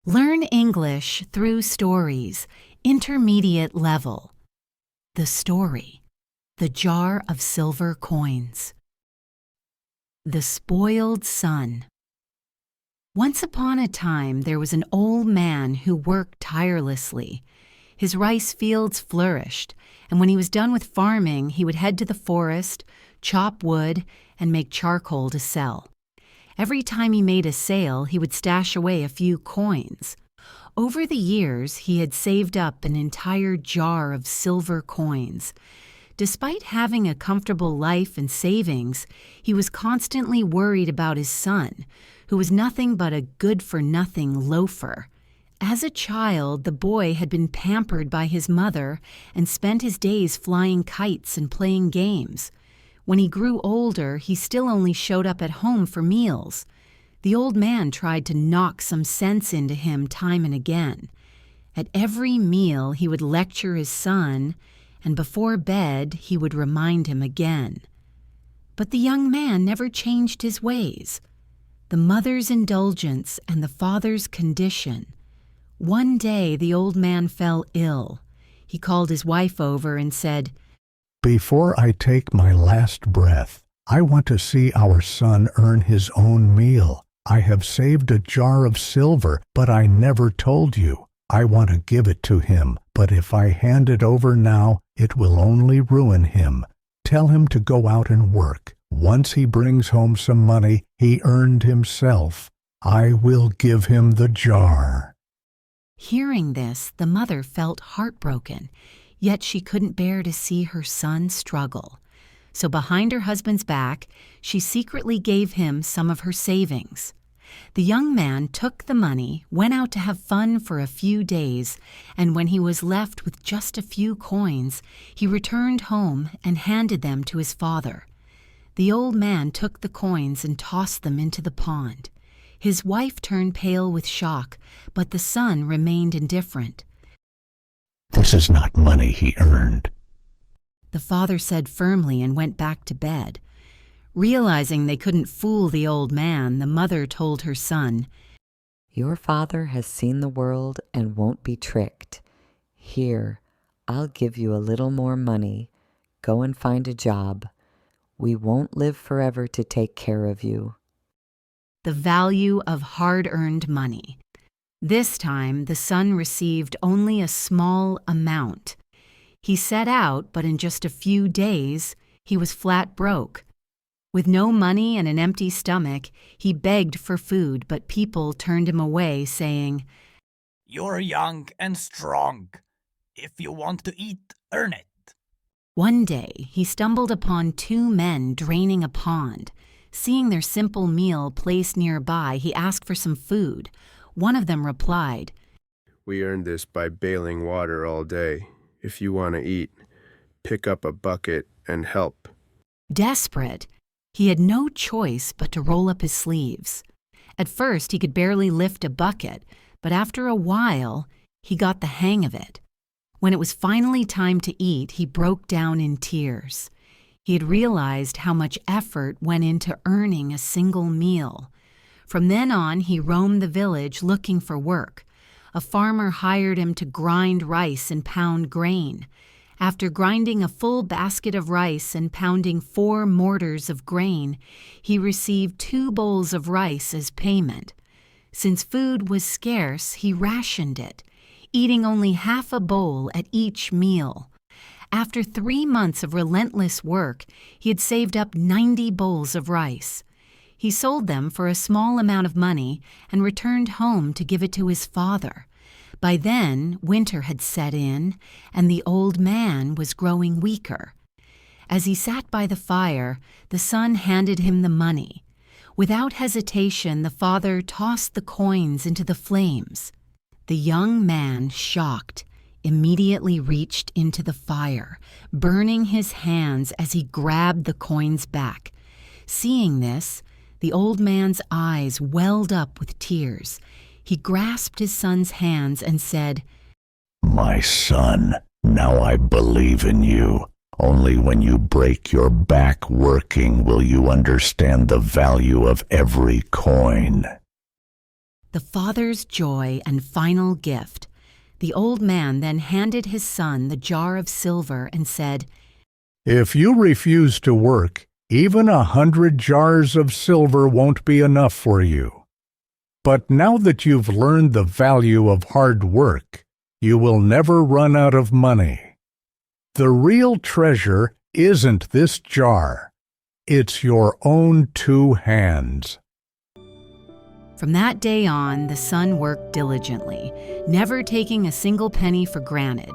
Learn English through stories, intermediate level. The story, The Jar of Silver Coins. The Spoiled Son. Once upon a time, there was an old man who worked tirelessly. His rice fields flourished, and when he was done with farming, he would head to the forest, chop wood, and make charcoal to sell. Every time he made a sale, he would stash away a few coins. Over the years, he had saved up an entire jar of silver coins. Despite having a comfortable life and savings, he was constantly worried about his son, who was nothing but a good-for-nothing loafer. As a child, the boy had been pampered by his mother and spent his days flying kites and playing games. When he grew older, he still only showed up at home for meals. The old man tried to knock some sense into him time and again. At every meal, he would lecture his son, and before bed, he would remind him again. But the young man never changed his ways. The mother's indulgence and the father's condition. One day, the old man fell ill. He called his wife over and said, "Before I take my last breath, I want to see our son earn his own meal. I have saved a jar of silver, but I never told you. I want to give it to him, but if I hand it over now, it will only ruin him. Tell him to go out and work. Once he brings home some money he earned himself, I will give him the jar." Hearing this, the mother felt heartbroken, yet she couldn't bear to see her son struggle. So behind her husband's back, she secretly gave him some of her savings. The young man took the money, went out to have fun for a few days, and when he was left with just a few coins, he returned home and handed them to his father. The old man took the coins and tossed them into the pond. His wife turned pale with shock, but the son remained indifferent. "This is not money he earned," the father said firmly and went back to bed. Realizing they couldn't fool the old man, the mother told her son, "Your father has seen the world and won't be tricked. Here, I'll give you a little more money. Go and find a job. We won't live forever to take care of you." The value of hard-earned money. This time, the son received only a small amount. He set out, but in just a few days, he was flat broke. With no money and an empty stomach, he begged for food, but people turned him away, saying, "You're young and strong. If you want to eat, earn it." One day, he stumbled upon two men draining a pond. Seeing their simple meal placed nearby, he asked for some food. One of them replied, "We earned this by bailing water all day. If you want to eat, pick up a bucket and help." Desperate, he had no choice but to roll up his sleeves. At first, he could barely lift a bucket, but after a while, he got the hang of it. When it was finally time to eat, he broke down in tears. He had realized how much effort went into earning a single meal. From then on, he roamed the village looking for work. A farmer hired him to grind rice and pound grain. After grinding a full basket of rice and pounding 4 mortars of grain, he received 2 bowls of rice as payment. Since food was scarce, he rationed it, eating only half a bowl at each meal. After 3 months of relentless work, he had saved up 90 bowls of rice. He sold them for a small amount of money and returned home to give it to his father. By then, winter had set in, and the old man was growing weaker. As he sat by the fire, the son handed him the money. Without hesitation, the father tossed the coins into the flames. The young man, shocked, immediately reached into the fire, burning his hands as he grabbed the coins back. Seeing this, the old man's eyes welled up with tears. He grasped his son's hands and said, "My son, now I believe in you. Only when you break your back working will you understand the value of every coin." The father's joy and final gift. The old man then handed his son the jar of silver and said, If you refuse to work, even 100 jars of silver won't be enough for you. But now that you've learned the value of hard work, you will never run out of money. The real treasure isn't this jar. It's your own 2 hands. From that day on, the son worked diligently, never taking a single penny for granted,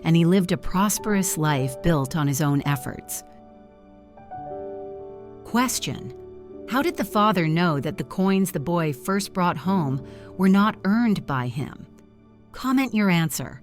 and he lived a prosperous life built on his own efforts. Question: how did the father know that the coins the boy first brought home were not earned by him? Comment your answer.